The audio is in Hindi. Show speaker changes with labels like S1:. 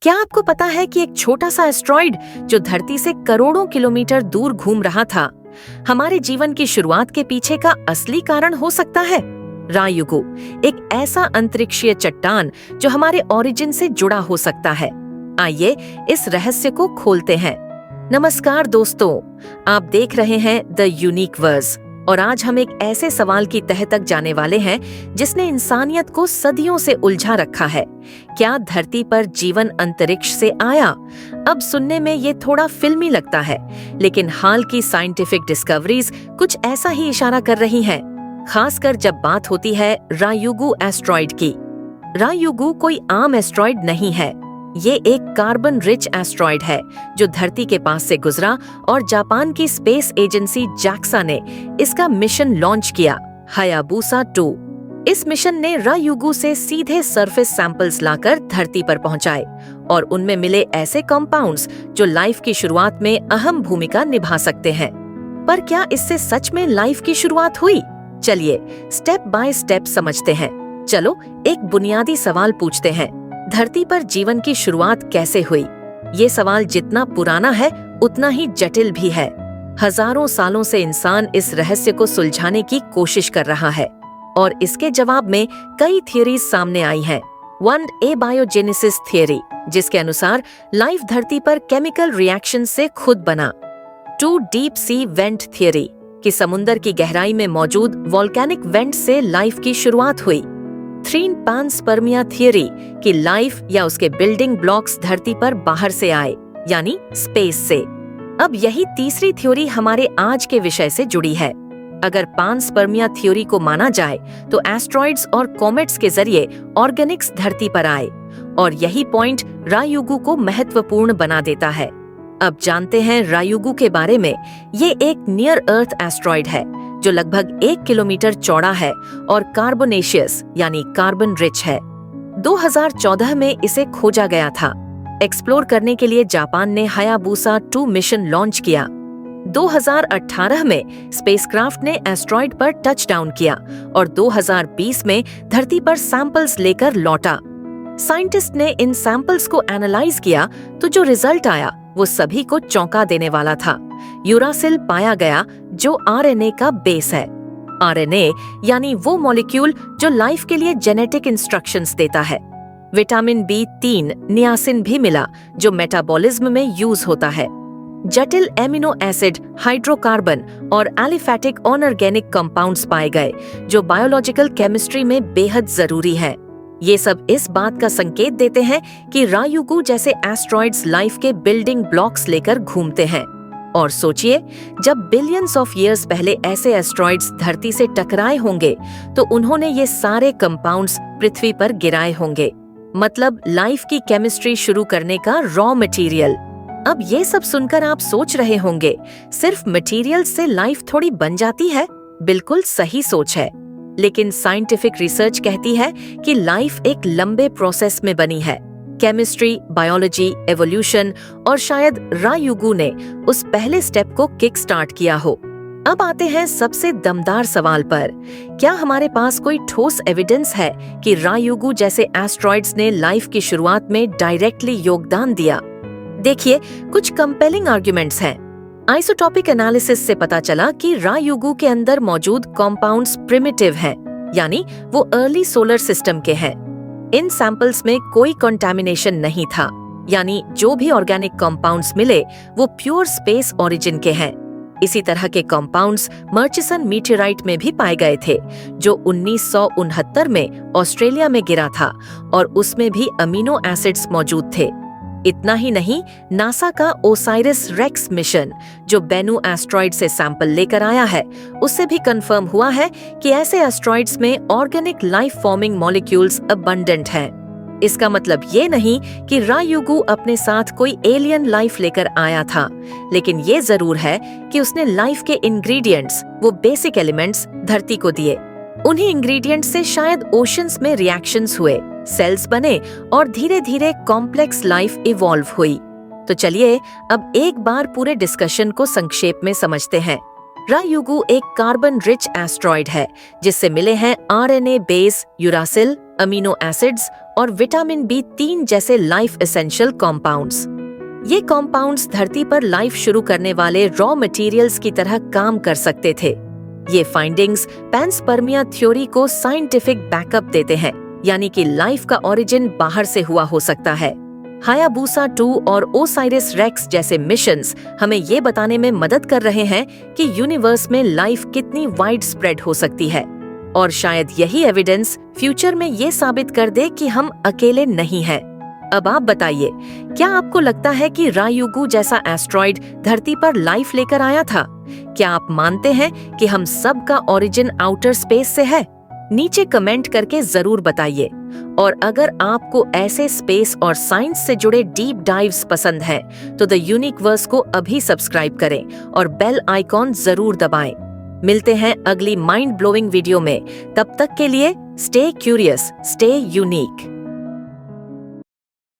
S1: क्या आपको पता है कि एक छोटा सा एस्ट्रॉइड जो धरती से करोड़ों किलोमीटर दूर घूम रहा था, हमारे जीवन की शुरुआत के पीछे का असली कारण हो सकता है? रायुगु, एक ऐसा अंतरिक्षीय चट्टान जो हमारे ओरिजिन से जुड़ा हो सकता है। आइए इस रहस्य को खोलते हैं। नमस्कार दोस्तों, आप देख रहे हैं द यूनिकवर्स और आज हम एक ऐसे सवाल की तह तक जाने वाले हैं जिसने इंसानियत को सदियों से उलझा रखा है। क्या धरती पर जीवन अंतरिक्ष से आया? अब सुनने में ये थोड़ा फिल्मी लगता है, लेकिन हाल की साइंटिफिक डिस्कवरीज कुछ ऐसा ही इशारा कर रही हैं, खासकर जब बात होती है रायुगु एस्ट्रॉइड की। रायुगु कोई आम एस्ट्रॉइड नहीं है। ये एक कार्बन रिच एस्ट्रॉइड है जो धरती के पास से गुजरा और जापान की स्पेस एजेंसी JAXA ने इसका मिशन लॉन्च किया, हायाबुसा 2। इस मिशन ने रायुगु से सीधे सरफेस सैंपल्स लाकर धरती पर पहुंचाए और उनमें मिले ऐसे कंपाउंड्स जो लाइफ की शुरुआत में अहम भूमिका निभा सकते हैं। पर क्या इससे सच में लाइफ की शुरुआत हुई? चलिए स्टेप बाय स्टेप समझते हैं। चलो एक बुनियादी सवाल पूछते हैं, धरती पर जीवन की शुरुआत कैसे हुई? ये सवाल जितना पुराना है उतना ही जटिल भी है। हजारों सालों से इंसान इस रहस्य को सुलझाने की कोशिश कर रहा है और इसके जवाब में कई थियरीज सामने आई हैं। 1 एबायोजेनेसिस थियरी, जिसके अनुसार लाइफ धरती पर केमिकल रिएक्शन से खुद बना। 2 डीप सी वेंट थियरी, कि समुद्र की गहराई में मौजूद वोल्केनिक वेंट से लाइफ की शुरुआत हुई। 3 पानस्पर्मिया थियरी, कि लाइफ या उसके बिल्डिंग ब्लॉक्स धरती पर बाहर से आए, यानी स्पेस से। अब यही तीसरी थ्योरी हमारे आज के विषय से जुड़ी है। अगर पानस्पर्मिया थ्योरी को माना जाए तो एस्ट्रॉइड्स और कॉमेट्स के जरिए ऑर्गेनिक्स धरती पर आए और यही पॉइंट रायुगु को महत्वपूर्ण बना देता है। अब जानते हैं रायुगु के बारे में। ये एक नियर अर्थ एस्ट्रॉइड है जो लगभग 1 किलोमीटर चौड़ा है और कार्बोनेशियस यानी कार्बन रिच है। 2014 में इसे खोजा गया था। एक्सप्लोर करने के लिए जापान ने हायाबुसा 2 मिशन लॉन्च किया। 2018 में स्पेसक्राफ्ट ने एस्ट्रॉइड पर टच डाउन किया और 2020 में धरती पर सैंपल्स लेकर लौटा। साइंटिस्ट ने इन सैंपल्स को एनालाइज किया तो जो रिजल्ट आया वो सभी को चौंका देने वाला था। यूरासिल पाया गया जो RNA का बेस है। RNA यानी वो मॉलिक्यूल जो लाइफ के लिए जेनेटिक इंस्ट्रक्शंस देता है। विटामिन B3 नियासिन भी मिला जो मेटाबॉलिज्म में यूज होता है। जटिल एमिनो एसिड, हाइड्रोकार्बन और एलिफैटिक अनऑर्गेनिक कंपाउंड्स पाए गए जो बायोलॉजिकल केमिस्ट्री में बेहद जरूरी है। ये सब इस बात का संकेत देते हैं कि रायुगु जैसे एस्ट्रॉइड्स लाइफ के बिल्डिंग ब्लॉक्स लेकर घूमते हैं। और सोचिए, जब बिलियंस ऑफ ईयर्स पहले ऐसे एस्ट्रॉइड्स धरती से टकराए होंगे तो उन्होंने ये सारे कंपाउंड्स पृथ्वी पर गिराए होंगे, मतलब लाइफ की केमिस्ट्री शुरू करने का रॉ मटेरियल। अब ये सब सुनकर आप सोच रहे होंगे, सिर्फ मटेरियल से लाइफ थोड़ी बन जाती है? बिल्कुल सही सोच है, लेकिन साइंटिफिक रिसर्च कहती है कि लाइफ एक लंबे प्रोसेस में बनी है। केमिस्ट्री, बायोलॉजी, एवोल्यूशन और शायद रायुगु ने उस पहले स्टेप को किक स्टार्ट किया हो। अब आते हैं सबसे दमदार सवाल पर, क्या हमारे पास कोई ठोस एविडेंस है कि रायुगु जैसे एस्ट्रॉइड्स ने लाइफ की शुरुआत में डायरेक्टली योगदान दिया? देखिए, कुछ कंपेलिंग आर्ग्यूमेंट्स हैं। आइसोटॉपिक एनालिसिस से पता चला कि रायुगु के अंदर मौजूद कंपाउंड्स प्रिमिटिव हैं, यानी वो अर्ली सोलर सिस्टम के हैं। इन सैंपल्स में कोई कंटामिनेशन नहीं था, यानी जो भी ऑर्गेनिक कंपाउंड्स मिले वो प्योर स्पेस ओरिजिन के हैं। इसी तरह के कंपाउंड्स मर्चिसन मीटेराइट में भी पाए गए थे जो 1969 में ऑस्ट्रेलिया में गिरा था और उसमें भी अमीनो एसिड्स मौजूद थे। इतना ही नहीं, नासा का ओसाइरिस रेक्स मिशन जो बेनू एस्ट्रॉइड से सैंपल लेकर आया है, उससे भी कंफर्म हुआ है कि ऐसे एस्ट्रॉइड्स में organic life forming molecules abundant हैं। इसका मतलब ये नहीं कि रायुगु अपने साथ कोई एलियन लाइफ लेकर आया था, लेकिन ये जरूर है कि उसने लाइफ के इंग्रेडिएंट्स, वो बेसिक एलिमेंट्स धरती को दिए। उन्हीं इंग्रेडिएंट्स से शायद ओशंस में रिएक्शंस हुए, सेल्स बने और धीरे धीरे कॉम्प्लेक्स लाइफ इवॉल्व हुई। तो चलिए अब एक बार पूरे डिस्कशन को संक्षेप में समझते हैं। रायुगु एक कार्बन रिच एस्ट्रॉइड है जिससे मिले हैं RNA base, uracil, amino acids और विटामिन B3 जैसे लाइफ एसेंशियल कॉम्पाउंड्स। ये कॉम्पाउंड्स धरती पर लाइफ शुरू करने वाले रॉ मटेरियल्स की तरह काम कर सकते थे। ये फाइंडिंग्स पैनस्पर्मिया थ्योरी को साइंटिफिक बैकअप देते हैं, यानी कि लाइफ का ओरिजिन बाहर से हुआ हो सकता है। हायाबूसा 2 और ओसाइरिस रेक्स जैसे मिशंस हमें ये बताने में मदद कर रहे हैं कि यूनिवर्स में लाइफ कितनी वाइड स्प्रेड हो सकती है, और शायद यही एविडेंस फ्यूचर में ये साबित कर दे कि हम अकेले नहीं हैं। अब आप बताइए, क्या आपको लगता है कि रायुगु जैसा एस्ट्रॉइड धरती पर लाइफ लेकर आया था? क्या आप मानते हैं कि हम सब का ओरिजिन आउटर स्पेस से है? नीचे कमेंट करके जरूर बताइए। और अगर आपको ऐसे स्पेस और साइंस से जुड़े डीप डाइव्स पसंद हैं, तो द यूनिकवर्स को अभी सब्सक्राइब करें और बेल आइकॉन जरूर दबाएं। मिलते हैं अगली माइंड ब्लोइंग वीडियो में। तब तक के लिए स्टे क्यूरियस, स्टे यूनिक।